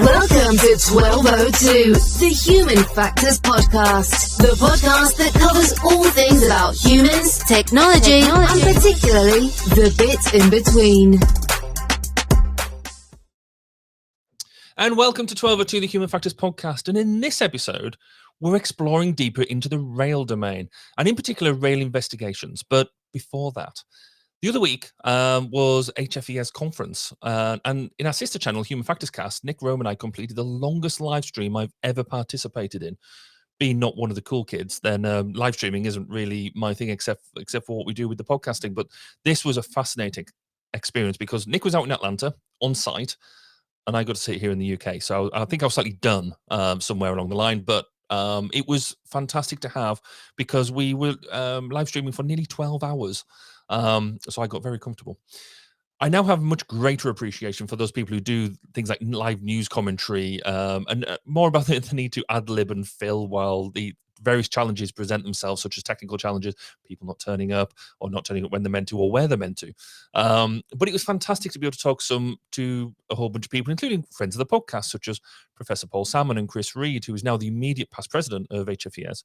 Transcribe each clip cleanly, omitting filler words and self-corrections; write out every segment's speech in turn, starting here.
Welcome to 1202, the Human Factors Podcast. The podcast that covers all things about humans, technology, and particularly the bits in between. And welcome to 1202, the Human Factors Podcast. And in this episode, we're exploring deeper into the rail domain, and in particular, rail investigations. But before that, the other week was HFES conference, and in our sister channel, Human Factors Cast, Nick Rome and I completed the longest live stream I've ever participated in. Being not one of the cool kids, then live streaming isn't really my thing, except for what we do with the podcasting. But this was a fascinating experience because Nick was out in Atlanta on site, and I got to sit here in the UK. So I think I was slightly done somewhere along the line, but it was fantastic to have because we were live streaming for nearly 12 hours. So I got very comfortable. I now have much greater appreciation for those people who do things like live news commentary and more about the need to ad-lib and fill while the various challenges present themselves, such as technical challenges, people not turning up or not turning up when they're meant to or where they're meant to. But it was fantastic to be able to talk to a whole bunch of people, including friends of the podcast, such as Professor Paul Salmon and Chris Reed, who is now the immediate past president of HFES.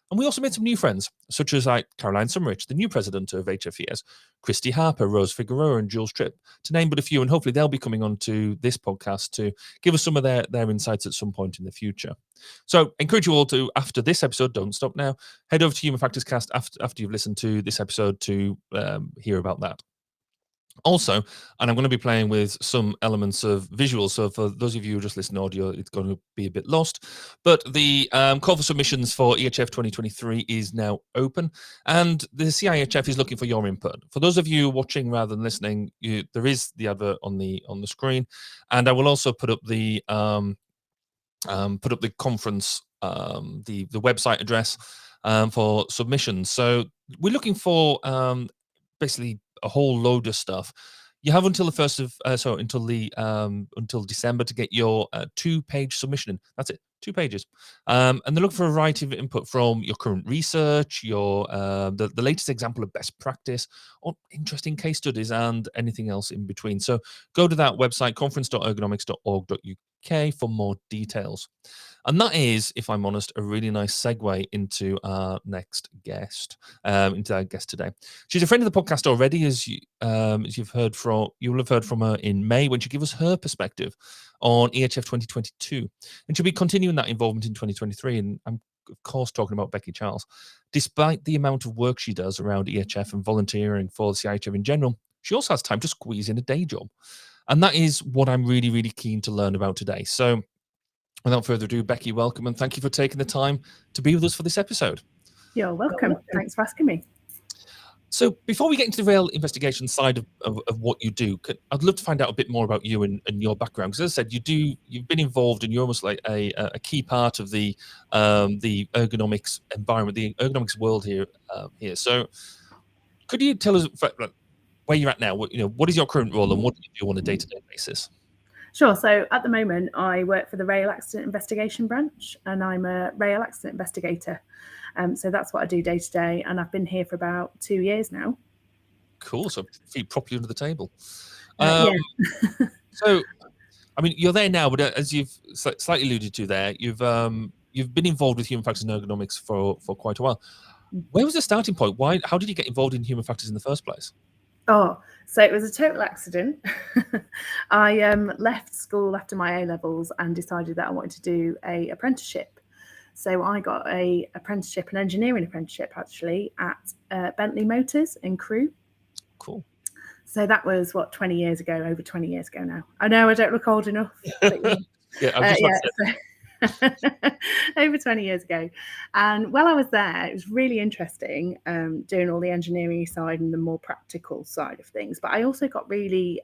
And we also made some new friends, such as Caroline Sumrich, the new president of HFES, Christy Harper, Rose Figueroa, and Jules Tripp, to name but a few. And hopefully they'll be coming on to this podcast to give us some of their insights at some point in the future. So I encourage you all to, after this episode, don't stop now, head over to Human Factors Cast after you've listened to this episode to hear about that. Also, and I'm going to be playing with some elements of visuals, so for those of you who just listen to audio, it's going to be a bit lost, but the call for submissions for EHF 2023 is now open, and the CIHF is looking for your input. For those of you watching rather than listening, there is the advert on the screen, and I will also put up the conference, the website address for submissions. So we're looking for basically a whole load of stuff. You have until the first of until December to get your 2-page submission in. That's it, 2 pages. And they're looking for a variety of input from your current research, your the latest example of best practice, or interesting case studies, and anything else in between. So go to that website, conference.ergonomics.org.uk, for more details. And that is, if I'm honest, a really nice segue into our next guest, into our guest today. She's a friend of the podcast already, as you'll have heard from her in May when she gave us her perspective on EHF 2022, and she'll be continuing that involvement in 2023. And I'm of course talking about Becky Charles. Despite the amount of work she does around EHF and volunteering for the CIHF in general, she also has time to squeeze in a day job, and that is what I'm really, really keen to learn about today. So, without further ado, Becky, welcome, and thank you for taking the time to be with us for this episode. You're welcome. Thanks for asking me. So before we get into the rail investigation side of what you do, I'd love to find out a bit more about you and your background. Because as I said, you've been involved, and you're almost like a key part of the ergonomics environment, the ergonomics world here. So could you tell us where you're at now? What is your current role, and what do you do on a day-to-day basis? Sure. So at the moment, I work for the Rail Accident Investigation Branch, and I'm a rail accident investigator. So that's what I do day to day, and I've been here for about 2 years now. Cool. So feet properly under the table. Yeah. So, I mean, you're there now, but as you've slightly alluded to there, you've been involved with human factors and ergonomics for quite a while. Where was the starting point? How did you get involved in human factors in the first place? Oh, so it was a total accident. I left school after my A-levels and decided that I wanted to do an apprenticeship. So I got an engineering apprenticeship, actually, at Bentley Motors in Crewe. Cool. So that was, over 20 years ago now. I know I don't look old enough. But, over 20 years ago. And while I was there, it was really interesting doing all the engineering side and the more practical side of things. But I also got really...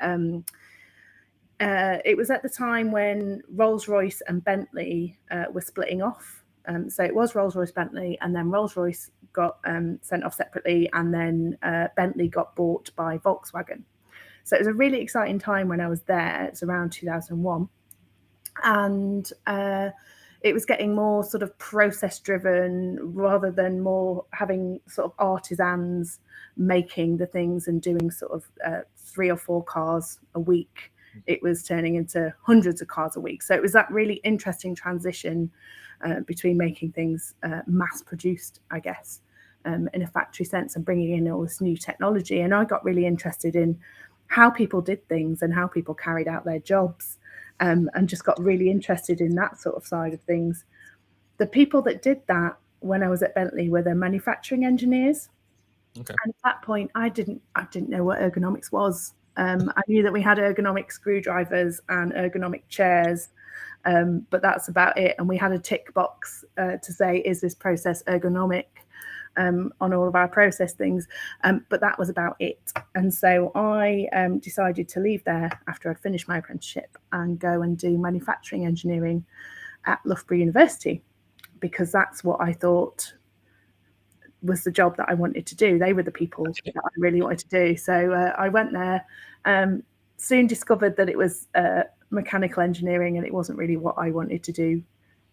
it was at the time when Rolls-Royce and Bentley were splitting off. So it was Rolls-Royce Bentley, and then Rolls-Royce got sent off separately, and then Bentley got bought by Volkswagen. So it was a really exciting time when I was there. It's around 2001. And it was getting more sort of process driven rather than more having sort of artisans making the things and doing sort of 3 or 4 cars a week. it was turning into hundreds of cars a week. So it was that really interesting transition between making things mass produced, I guess, in a factory sense, and bringing in all this new technology. And I got really interested in how people did things and how people carried out their jobs, and just got really interested in that sort of side of things. The people that did that when I was at Bentley were the manufacturing engineers. Okay. And at that point, I didn't know what ergonomics was. I knew that we had ergonomic screwdrivers and ergonomic chairs, but that's about it. And we had a tick box to say, is this process ergonomic, on all of our process things? But that was about it. And so I decided to leave there after I'd finished my apprenticeship and go and do manufacturing engineering at Loughborough University, because that's what I thought was the job that I wanted to do. They were the people that I really wanted to do. So I went there, soon discovered that it was mechanical engineering, and it wasn't really what I wanted to do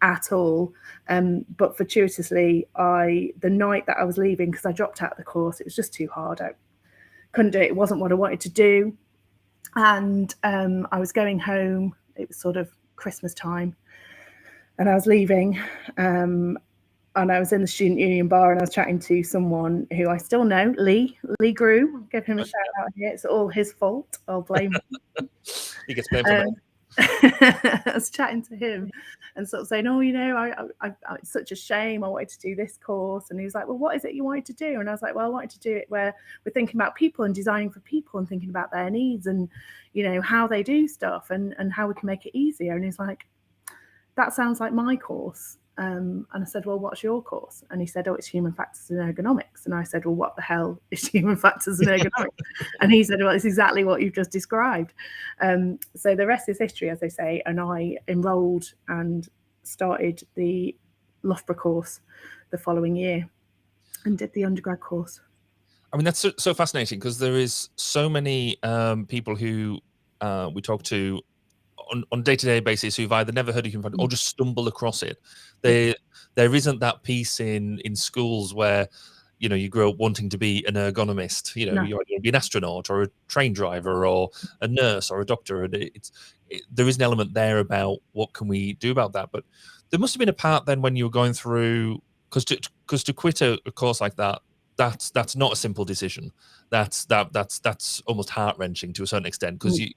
at all. But fortuitously, the night that I was leaving, because I dropped out of the course, it was just too hard. I couldn't do it. It wasn't what I wanted to do. And I was going home. It was sort of Christmas time, and I was leaving. And I was in the student union bar, and I was chatting to someone who I still know, Lee Grew. I'll give him a shout out here. It's all his fault. I'll blame him. He gets blamed for that. I was chatting to him and sort of saying, oh, you know, it's such a shame. I wanted to do this course. And he was like, well, what is it you wanted to do? And I was like, well, I wanted to do it where we're thinking about people and designing for people and thinking about their needs and, you know, how they do stuff and how we can make it easier. And he's like, that sounds like my course. And I said, well, what's your course? And he said, oh, it's human factors and ergonomics. And I said, well, what the hell is human factors and ergonomics? And he said, well, it's exactly what you've just described. So the rest is history, as they say. And I enrolled and started the Loughborough course the following year and did the undergrad course. I mean, that's so fascinating, because there is so many people who we talk to on day-to-day basis who've either never heard of human factors or just stumble across it. There isn't that piece in schools where, you know, you grow up wanting to be an ergonomist. You know, No. you want to be an astronaut or a train driver or a nurse or a doctor. And there is an element there about what can we do about that. But there must have been a part then when you were going through, because to quit a course like that, that's not a simple decision. That's almost heart-wrenching to a certain extent, because you.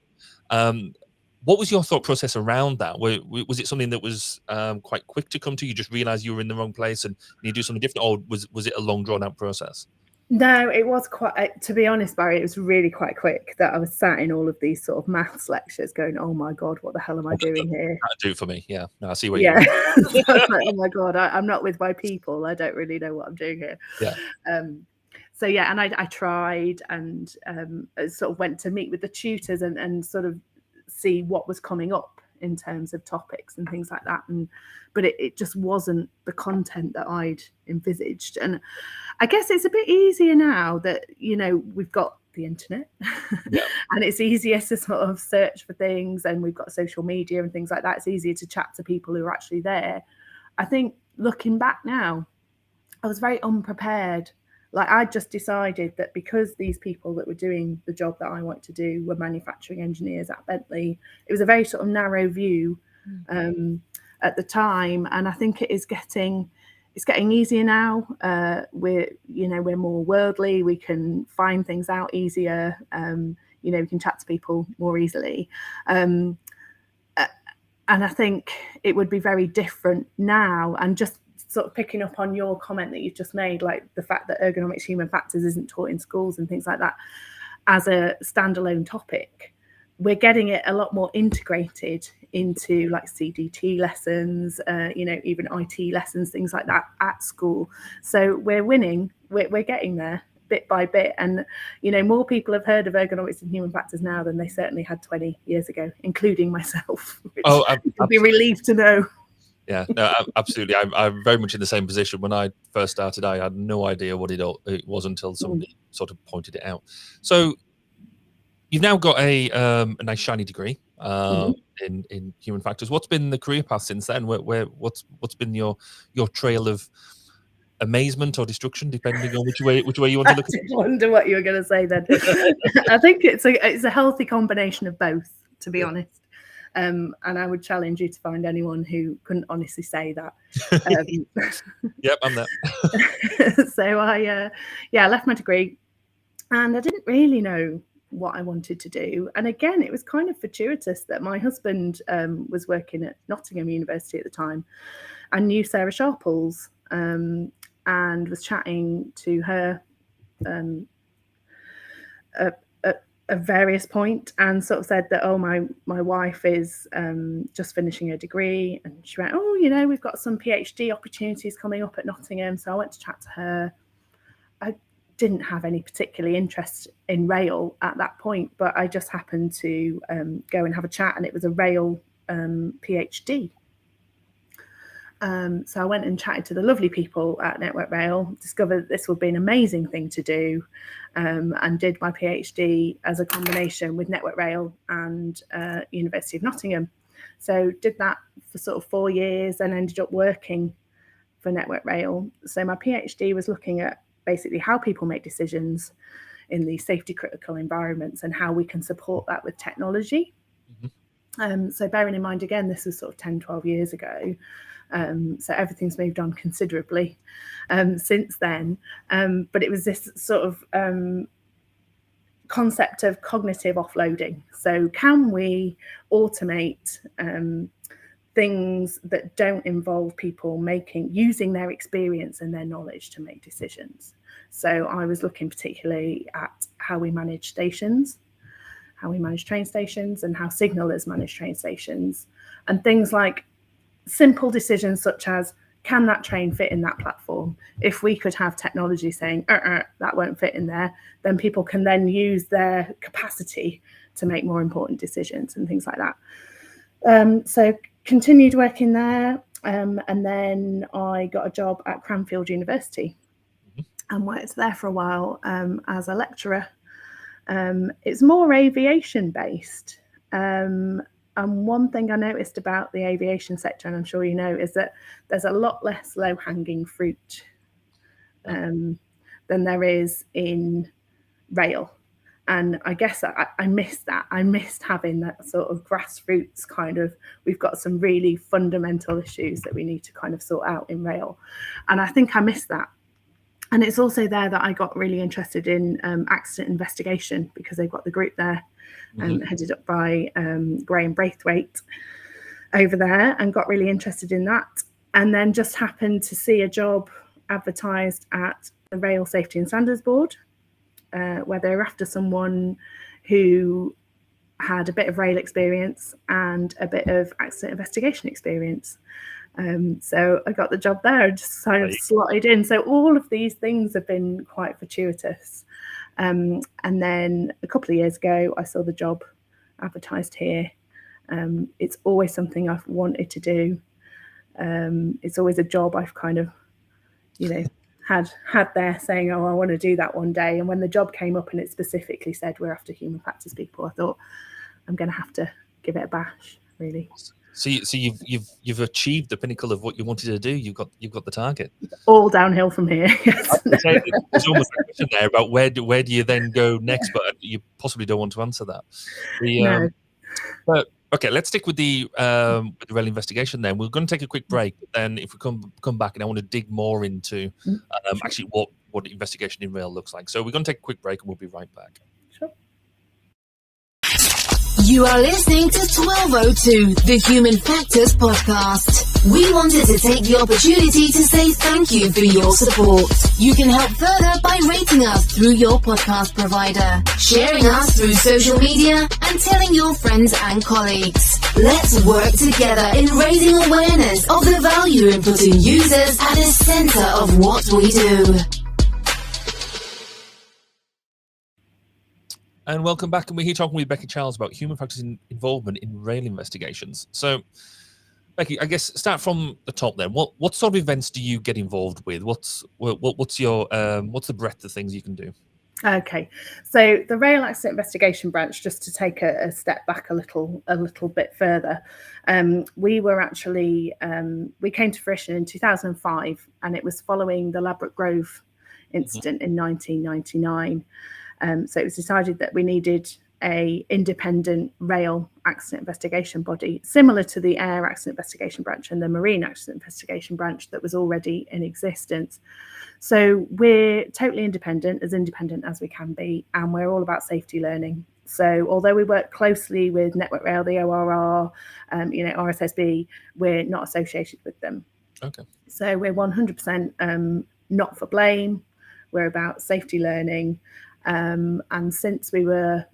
What was your thought process around that? Was it something that was quite quick to come to? You just realized you were in the wrong place and you do something different, or was it a long, drawn-out process? No, it was quite, to be honest, Barry, it was really quite quick that I was sat in all of these sort of maths lectures going, oh my God, what the hell am I doing here? That'd do for me, yeah. No, I see what you're doing. Yeah. So I was like, oh my God, I'm not with my people. I don't really know what I'm doing here. Yeah. So yeah, and I tried and sort of went to meet with the tutors and sort of see what was coming up in terms of topics and things like that, but it just wasn't the content that I'd envisaged. And I guess it's a bit easier now that, you know, we've got the internet and it's easier to sort of search for things, and we've got social media and things like that. It's easier to chat to people who are actually there. I think looking back now, I was very unprepared. Like, I just decided that because these people that were doing the job that I wanted to do were manufacturing engineers at Bentley, it was a very sort of narrow view at the time. And I think it's getting easier now. We're more worldly. We can find things out easier. We can chat to people more easily. And I think it would be very different now. And just sort of picking up on your comment that you've just made, like the fact that ergonomics human factors isn't taught in schools and things like that as a standalone topic, we're getting it a lot more integrated into like CDT lessons, even IT lessons, things like that at school. So we're winning, we're getting there bit by bit. And, more people have heard of ergonomics and human factors now than they certainly had 20 years ago, including myself, which you'll be relieved to know. Yeah, no, absolutely. I'm very much in the same position. When I first started, I had no idea what it was until somebody sort of pointed it out. So you've now got a nice shiny degree in human factors. What's been the career path since then? What's been your trail of amazement or destruction, depending on which way you want to look at it? I wonder what you were going to say then. I think it's a healthy combination of both, to be honest. And I would challenge you to find anyone who couldn't honestly say that. Yep, I'm there. So I left my degree, and I didn't really know what I wanted to do. And again, it was kind of fortuitous that my husband was working at Nottingham University at the time and knew Sarah Sharples, and was chatting to her at various point, and sort of said that, oh, my wife is just finishing her degree, and she went, oh, you know, we've got some PhD opportunities coming up at Nottingham. So I went to chat to her. I didn't have any particular interest in rail at that point, but I just happened to go and have a chat, and it was a rail PhD. So I went and chatted to the lovely people at Network Rail, discovered this would be an amazing thing to do, and did my PhD as a combination with Network Rail and University of Nottingham. So did that for sort of 4 years and ended up working for Network Rail. So my PhD was looking at basically how people make decisions in these safety critical environments and how we can support that with technology. Mm-hmm. So bearing in mind, again, this was sort of 10, 12 years ago. So everything's moved on considerably since then. But it was this sort of concept of cognitive offloading. So can we automate things that don't involve people using their experience and their knowledge to make decisions? So I was looking particularly at how we manage stations, how we manage train stations, and how signallers manage train stations, and things like simple decisions such as, can that train fit in that platform? If we could have technology saying, that won't fit in there, then people can then use their capacity to make more important decisions and things like that. So continued working there, and then I got a job at Cranfield University and worked there for a while as a lecturer. It's more aviation based. And one thing I noticed about the aviation sector, and I'm sure you know, is that there's a lot less low-hanging fruit than there is in rail. And I guess I missed that. I missed having that sort of grassroots kind of, we've got some really fundamental issues that we need to kind of sort out in rail. And I think I missed that. And it's also there that I got really interested in accident investigation, because they've got the group there, headed up by Graham Braithwaite over there, and got really interested in that. And then just happened to see a job advertised at the Rail Safety and Standards Board, where they were after someone who had a bit of rail experience and a bit of accident investigation experience. So I got the job there and just kind of slotted in. So all of these things have been quite fortuitous. And then a couple of years ago, I saw the job advertised here. It's always something I've wanted to do. It's always a job I've kind of, had there saying, oh, I want to do that one day. And when the job came up and it specifically said we're after human factors people, I thought I'm going to have to give it a bash, really. So you've achieved the pinnacle of what you wanted to do. You've got the target. All downhill from here. Yes. There's almost a question there about where do you then go next, but you possibly don't want to answer that. No. But okay, let's stick with the rail investigation. Then we're going to take a quick break. Then if we come back, and I want to dig more into actually what investigation in rail looks like. So we're going to take a quick break, and we'll be right back. Sure. You are listening to 1202, the Human Factors Podcast. We wanted to take the opportunity to say thank you for your support. You can help further by rating us through your podcast provider, sharing us through social media, and telling your friends and colleagues. Let's work together in raising awareness of the value in putting users at the center of what we do. And welcome back, and we're here talking with Becky Charles about human factors involvement in rail investigations. So, Becky, I guess start from the top then. What sort of events do you get involved with? What's your what's the breadth of things you can do? Okay, so the rail accident investigation branch, just to take a step back a little bit further, we were actually we came to fruition in 2005, and it was following the Ladbroke Grove incident in 1999. So it was decided that we needed a independent rail accident investigation body, similar to the air accident investigation branch and the marine accident investigation branch that was already in existence. So we're totally independent as we can be, and we're all about safety learning. So although we work closely with Network Rail, the ORR, RSSB, we're not associated with them. Okay. So we're 100% not for blame. We're about safety learning. And since we were,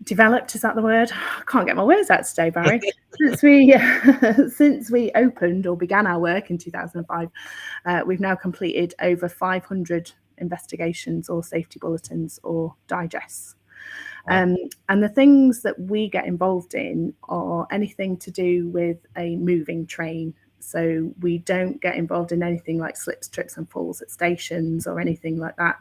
developed, is that the word? I can't get my words out today, Barry. Since we opened or began our work in 2005, we've now completed over 500 investigations or safety bulletins or digests. Wow. And the things that we get involved in are anything to do with a moving train. So we don't get involved in anything like slips, trips and falls at stations or anything like that.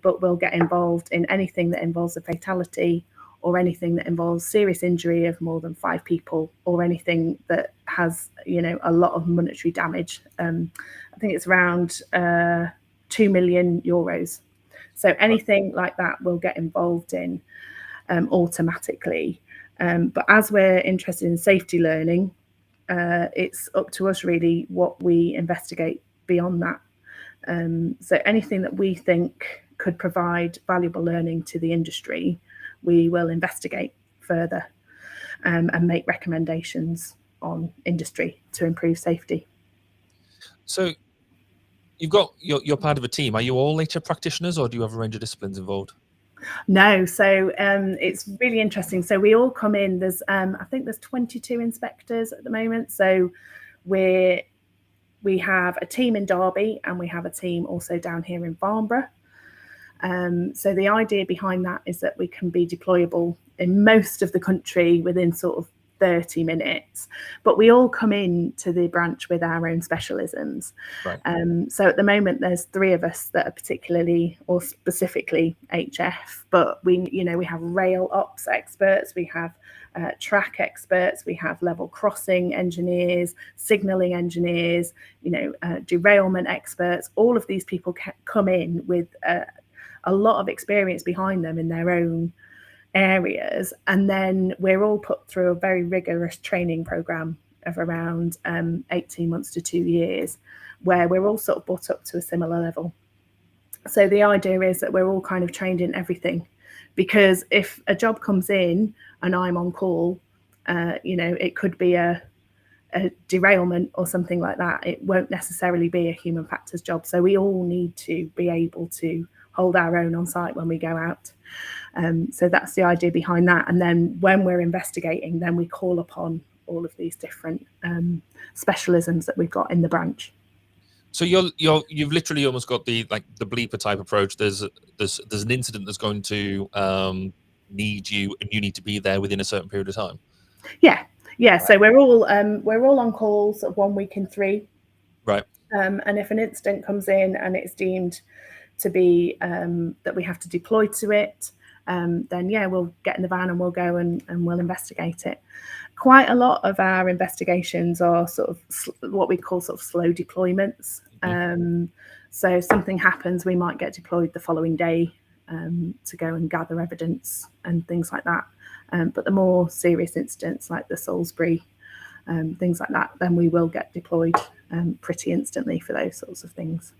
But we'll get involved in anything that involves a fatality or anything that involves serious injury of more than 5 people or anything that has, a lot of monetary damage. I think it's around 2 million euros. So anything like that we'll get involved in automatically. But as we're interested in safety learning, it's up to us really what we investigate beyond that. So anything that we think could provide valuable learning to the industry, we will investigate further and make recommendations on industry to improve safety. So you're part of a team. Are you all HR practitioners, or do you have a range of disciplines involved? No, so it's really interesting. So we all come in. There's I think there's 22 inspectors at the moment. So we have a team in Derby and we have a team also down here in Farnborough. So the idea behind that is that we can be deployable in most of the country within sort of 30 minutes, but we all come in to the branch with our own specialisms. Right. So at the moment there's 3 of us that are particularly or specifically HF, but we have rail ops experts, we have track experts, we have level crossing engineers, signalling engineers, derailment experts. All of these people come in with a lot of experience behind them in their own areas, and then we're all put through a very rigorous training program of around 18 months to 2 years, where we're all sort of brought up to a similar level. So the idea is that we're all kind of trained in everything, because if a job comes in and I'm on call, it could be a derailment or something like that. It won't necessarily be a human factors job. So we all need to be able to hold our own on site when we go out. So that's the idea behind that. And then when we're investigating, then we call upon all of these different specialisms that we've got in the branch. So you've literally almost got the bleeper type approach. There's an incident that's going to need you, and you need to be there within a certain period of time. Yeah. So we're all on call sort of 1 week in 3. Right. And if an incident comes in and it's deemed to be that we have to deploy to it, then we'll get in the van and we'll go and we'll investigate it. Quite a lot of our investigations are sort of what we call sort of slow deployments. So something happens, we might get deployed the following day to go and gather evidence and things like that. But the more serious incidents like the Salisbury, things like that, then we will get deployed pretty instantly for those sorts of things.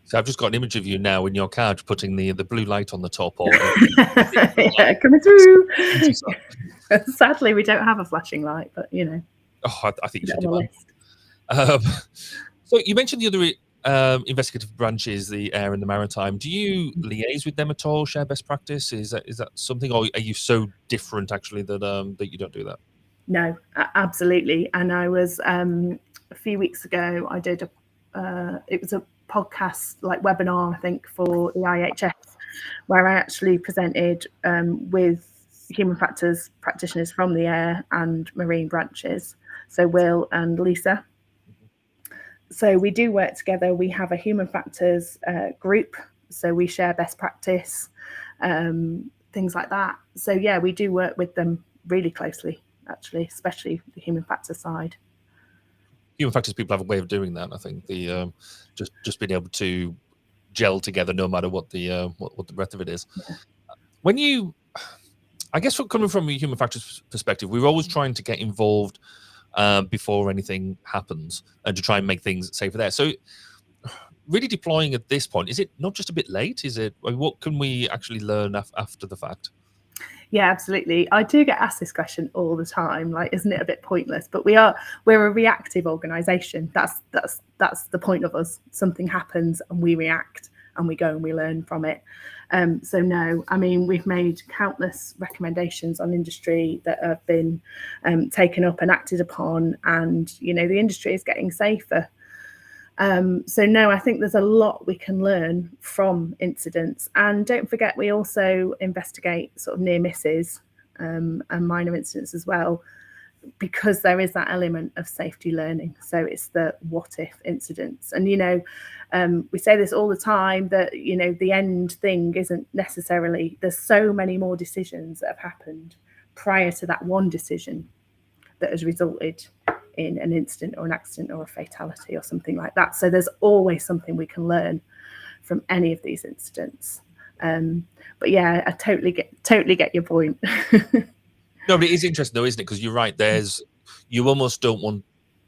So I've just got an image of you now in your couch putting the blue light on the top. Or yeah, coming through. Sadly, we don't have a flashing light, but Oh, I think you should do that. So you mentioned the other investigative branches, the air and the maritime. Do you liaise with them at all? Share best practice? Is that something, or are you so different actually that you don't do that? No, absolutely. And I was a few weeks ago. I did it was a podcast webinar, I think, for the IHF, where I actually presented with human factors practitioners from the air and marine branches, so Will and Lisa. So we do work together. We have a human factors group, so we share best practice, things like that. So yeah, we do work with them really closely, actually, especially the human factors side. Human factors people have a way of doing that. I think the just being able to gel together, no matter what the breadth of it is. When you, I guess, coming from a human factors perspective, we're always trying to get involved before anything happens and to try and make things safer there. So really deploying at this point, is it not just a bit late? Is it, what can we actually learn after the fact? Yeah, absolutely. I do get asked this question all the time, like, isn't it a bit pointless? But we're a reactive organization. That's the point of us. Something happens and we react and we go and we learn from it. So no, I mean, we've made countless recommendations on industry that have been taken up and acted upon, and the industry is getting safer. So no, I think there's a lot we can learn from incidents. And don't forget, we also investigate sort of near misses and minor incidents as well, because there is that element of safety learning. So it's the what if incidents. And, we say this all the time, that, the end thing isn't necessarily, there's so many more decisions that have happened prior to that one decision that has resulted in an incident or an accident or a fatality or something like that. So there's always something we can learn from any of these incidents. But yeah, I totally get your point. No, but it is interesting though, isn't it? Because you're right. You almost don't want,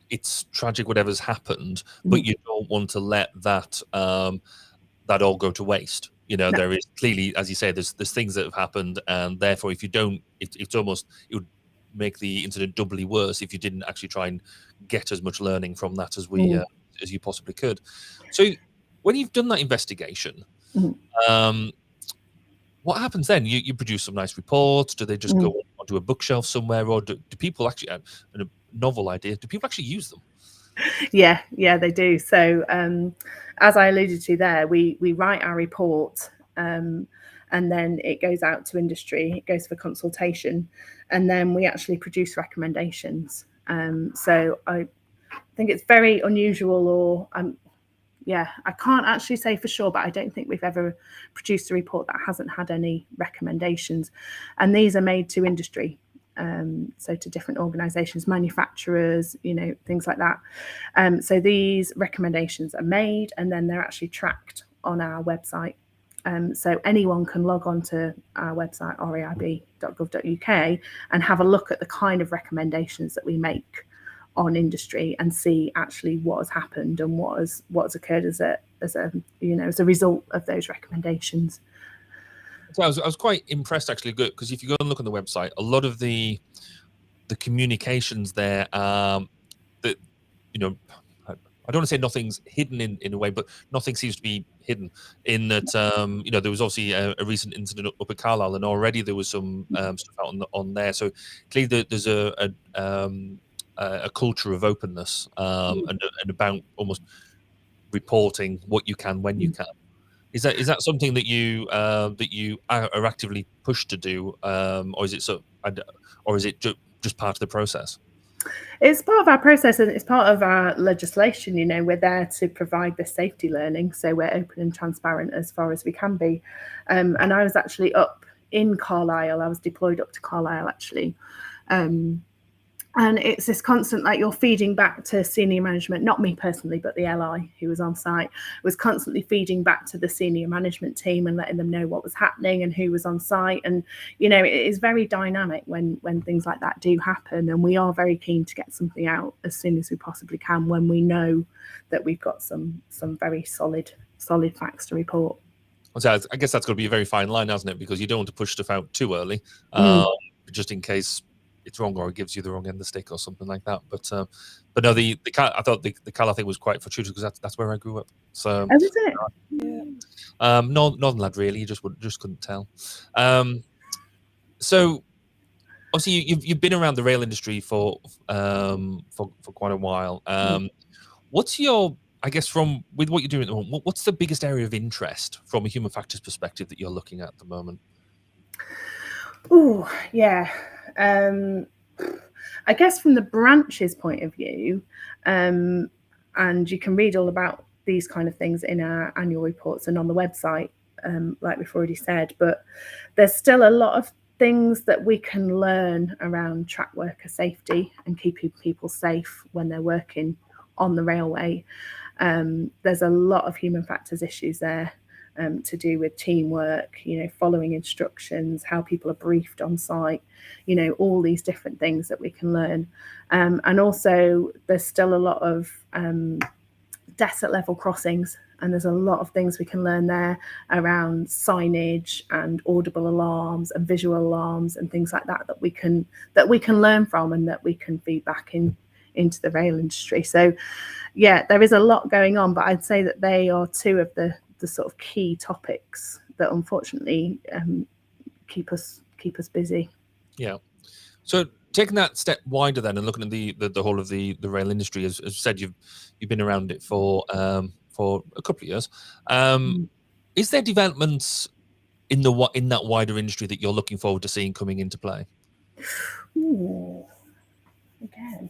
it's tragic whatever's happened, but you don't want to let that that all go to waste. No. There is clearly, as you say, there's things that have happened, and therefore, if you don't, it's almost, it would make the incident doubly worse if you didn't actually try and get as much learning from that as you possibly could. So when you've done that investigation, what happens then? You produce some nice reports. Do they just go onto a bookshelf somewhere, or do people actually, a novel idea, do people actually use them? Yeah, they do. So as I alluded to there, we write our report, and then it goes out to industry, it goes for consultation, and then we actually produce recommendations. So I think it's very unusual, or I can't actually say for sure, but I don't think we've ever produced a report that hasn't had any recommendations. And these are made to industry, so to different organisations, manufacturers, things like that. So these recommendations are made, and then they're actually tracked on our website. So anyone can log on to our website, reib.gov.uk, and have a look at the kind of recommendations that we make on industry, and see actually what has happened and what has occurred as a result of those recommendations. So I was quite impressed, actually, good, because if you go and look on the website, a lot of the communications there, that I don't want to say nothing's hidden in a way, but nothing seems to be hidden in that. There was obviously a recent incident up at Carlisle, and already there was some stuff out on there. So clearly there's a culture of openness and about almost reporting what you can when you can. Is that something that you are actively pushed to do, or is it just part of the process? It's part of our process, and it's part of our legislation. We're there to provide the safety learning, so we're open and transparent as far as we can be. And I was actually up in Carlisle. I was deployed up to Carlisle, actually. And it's this constant, like, you're feeding back to senior management, not me personally, but the LI who was on site was constantly feeding back to the senior management team and letting them know what was happening and who was on site. And, it is very dynamic when things like that do happen. And we are very keen to get something out as soon as we possibly can when we know that we've got some very solid facts to report. So I guess that's going to be a very fine line, hasn't it? Because you don't want to push stuff out too early, just in case it's wrong or it gives you the wrong end of the stick or something like that. But no, I thought the Carlisle thing was quite fortuitous, because that's where I grew up. So is it? Northern lad, really. You just couldn't tell. So obviously you've been around the rail industry for quite a while. What's your, I guess, with what you're doing at the moment, what's the biggest area of interest from a human factors perspective that you're looking at the moment? Oh, yeah. I guess from the branch's point of view, and you can read all about these kind of things in our annual reports and on the website, like we've already said, but there's still a lot of things that we can learn around track worker safety and keeping people safe when they're working on the railway. There's a lot of human factors issues there to do with teamwork, following instructions, how people are briefed on site, all these different things that we can learn. And also there's still a lot of desert level crossings, and there's a lot of things we can learn there around signage and audible alarms and visual alarms and things like that that we can learn from and that we can feed back into the rail industry. So yeah, there is a lot going on, but I'd say that they are two of the sort of key topics that unfortunately keep us busy. Yeah. So taking that step wider then and looking at the whole of the rail industry, as you said, you've been around it for a couple of years. Is there developments in that wider industry that you're looking forward to seeing coming into play? Ooh, again,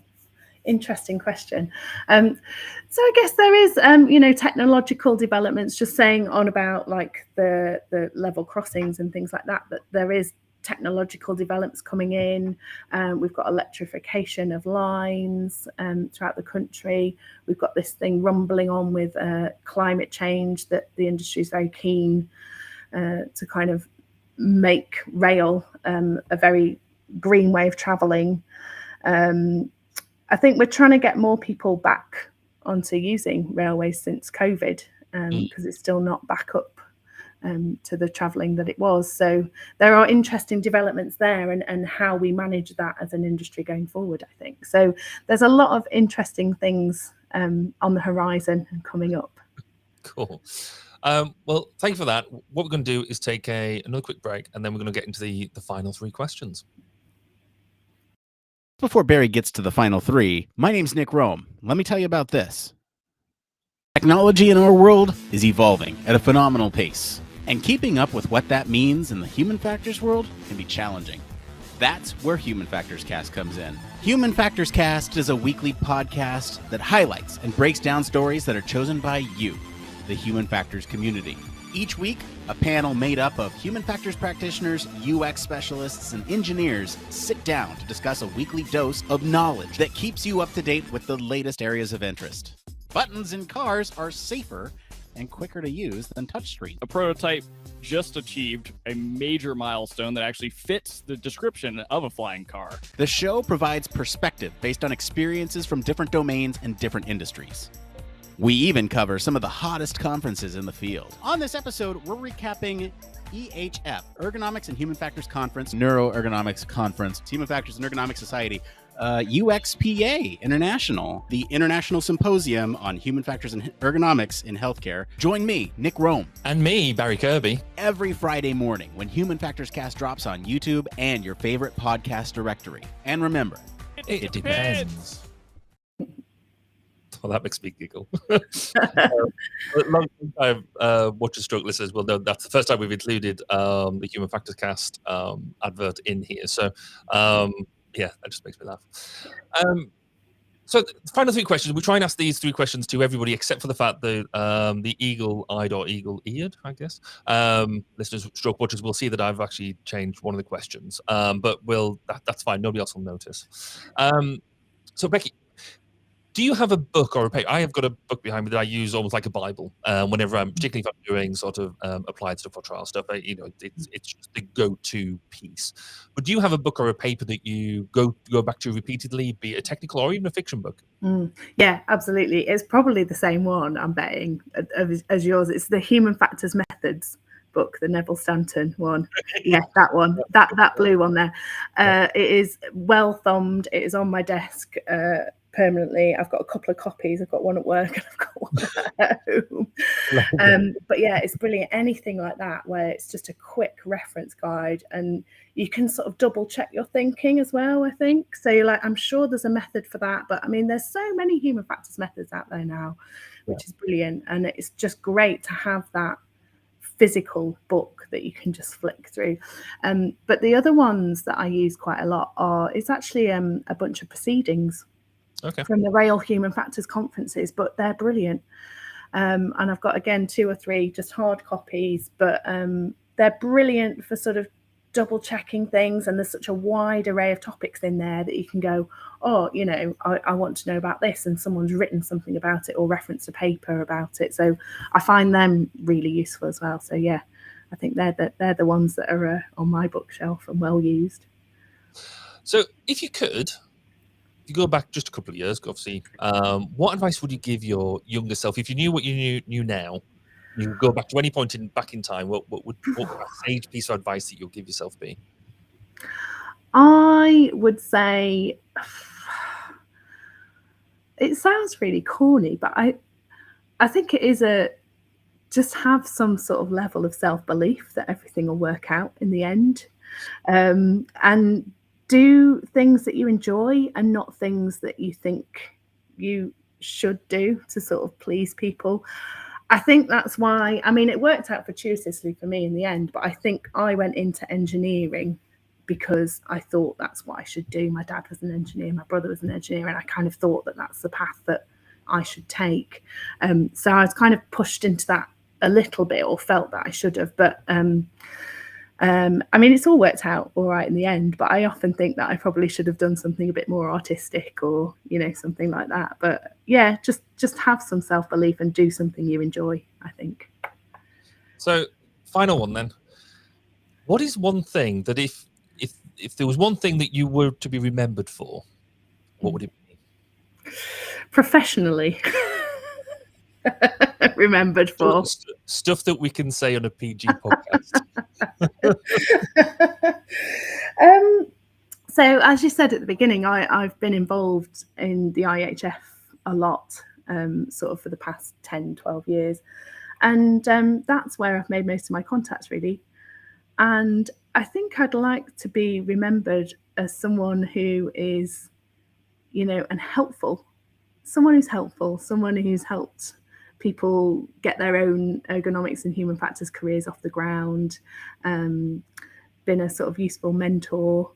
interesting question. So I guess there is technological developments, just saying on about like the level crossings and things like that, but there is technological developments coming in. We've got electrification of lines throughout the country. We've got this thing rumbling on with climate change that the industry is very keen to kind of make rail a very green way of traveling. I think we're trying to get more people back onto using railways since COVID, because it's still not back up to the travelling that it was. So there are interesting developments there, and how we manage that as an industry going forward, I think. So there's a lot of interesting things on the horizon and coming up. Cool. Well, thank you for that. What we're going to do is take another quick break, and then we're going to get into the final three questions. Before Barry gets to the final three, my name's Nick Rome. Let me tell you about this. Technology in our world is evolving at a phenomenal pace, and keeping up with what that means in the human factors world can be challenging. That's where Human Factors Cast comes in. Human Factors Cast is a weekly podcast that highlights and breaks down stories that are chosen by you, the human factors community. Each week, a panel made up of human factors practitioners, UX specialists, and engineers sit down to discuss a weekly dose of knowledge that keeps you up to date with the latest areas of interest. Buttons in cars are safer and quicker to use than touchscreen. A prototype just achieved a major milestone that actually fits the description of a flying car. The show provides perspective based on experiences from different domains and different industries. We even cover some of the hottest conferences in the field. On this episode, we're recapping EHF, Ergonomics and Human Factors Conference, Neuroergonomics Conference, Human Factors and Ergonomics Society, UXPA International, the International Symposium on Human Factors and Ergonomics in Healthcare. Join me, Nick Rome. And me, Barry Kirby. Every Friday morning when Human Factors Cast drops on YouTube and your favorite podcast directory. And remember, it depends. Well, that makes me giggle. Long time Watcher Stroke listeners will know that's the first time we've included the Human Factors Cast advert in here. So, yeah, that just makes me laugh. So the final three questions. We try and ask these three questions to everybody except for the fact that the eagle-eyed or eagle-eared, I guess, listeners, stroke watchers will see that I've actually changed one of the questions. But that's fine. Nobody else will notice. So, Becky, do you have a book or a paper? I have got a book behind me that I use almost like a Bible whenever particularly if I'm doing sort of applied stuff or trial stuff. It's just the go-to piece. But do you have a book or a paper that you go back to repeatedly, be it a technical or even a fiction book? Yeah, absolutely. It's probably the same one, I'm betting, as yours. It's the Human Factors Methods book, the Neville Stanton one. Yeah, that one, that blue one there. It is well thumbed. It is on my desk permanently. I've got a couple of copies. I've got one at work and I've got one at home. But yeah, it's brilliant. Anything like that where it's just a quick reference guide and you can sort of double check your thinking as well, I think. So you're like, I'm sure there's a method for that, but I mean, there's so many human factors methods out there now, which is brilliant. And it's just great to have that physical book that you can just flick through. But the other ones that I use quite a lot it's actually a bunch of proceedings from the Rail Human Factors conferences, but they're brilliant. And I've got, again, 2 or 3 just hard copies, but they're brilliant for sort of double checking things, and there's such a wide array of topics in there that you can go, oh, you know, I want to know about this, and someone's written something about it or referenced a paper about it. So I find them really useful as well. So yeah, I think they're the ones that are on my bookshelf and well used. So if you go back just a couple of years, obviously, what advice would you give your younger self if you knew what you knew now? You go back to any point back in time. What would a sage piece of advice that you'll give yourself be? I would say, it sounds really corny, but I think it is just have some sort of level of self-belief that everything will work out in the end, and do things that you enjoy and not things that you think you should do to sort of please people. I think that's why, I mean, it worked out fortuitously for me in the end, but I think I went into engineering because I thought that's what I should do. My dad was an engineer, my brother was an engineer, and I kind of thought that that's the path that I should take. So I was kind of pushed into that a little bit, or felt that I should have, but I mean, it's all worked out all right in the end, but I often think that I probably should have done something a bit more artistic, or, you know, something like that. But yeah, just have some self-belief and do something you enjoy, I think. So final one then. What is one thing that if there was one thing that you were to be remembered for, what would it be? Professionally. Remembered for stuff that we can say on a PG podcast. So as you said at the beginning, I've been involved in the IHF a lot, sort of for the past 10-12 years, and that's where I've made most of my contacts, really. And I think I'd like to be remembered as someone who is, you know, and helpful, someone who's helped people get their own ergonomics and human factors careers off the ground, been a sort of useful mentor.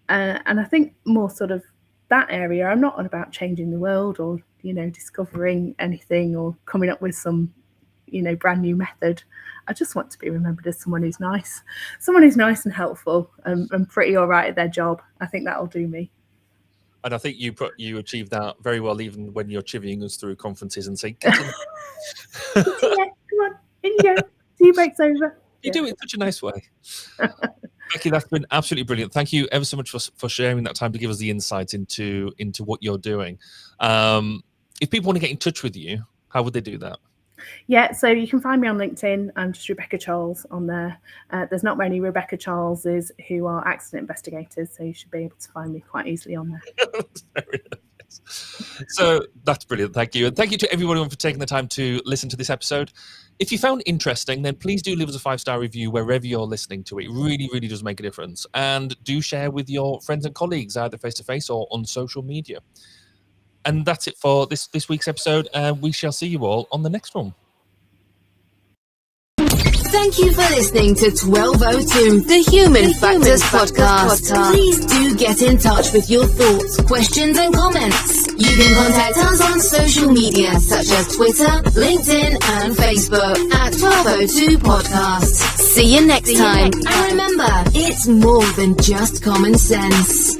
And I think more sort of that area, I'm not on about changing the world or, you know, discovering anything or coming up with some, you know, brand new method. I just want to be remembered as someone who's nice and helpful, and pretty all right at their job. I think that'll do me. And I think you achieved that very well, even when you're chivying us through conferences and saying, "Get in." Yeah, come on, in you go. Tea break's over. You do it in such a nice way. Becky, that's been absolutely brilliant. Thank you ever so much for sharing that time to give us the insight into what you're doing. If people want to get in touch with you, how would they do that? Yeah, so you can find me on LinkedIn. I'm just Rebecca Charles on there. There's not many Rebecca Charleses who are accident investigators, so you should be able to find me quite easily on there. So that's brilliant. Thank you. And thank you to everyone for taking the time to listen to this episode. If you found it interesting, then please do leave us a 5-star review wherever you're listening to it. It really, really does make a difference. And do share with your friends and colleagues, either face-to-face or on social media. And that's it for this week's episode. We shall see you all on the next one. Thank you for listening to 1202, the Human Factors Podcast. Please do get in touch with your thoughts, questions, and comments. You can contact us on social media such as Twitter, LinkedIn, and Facebook at 1202 Podcast. See you next time. And remember, it's more than just common sense.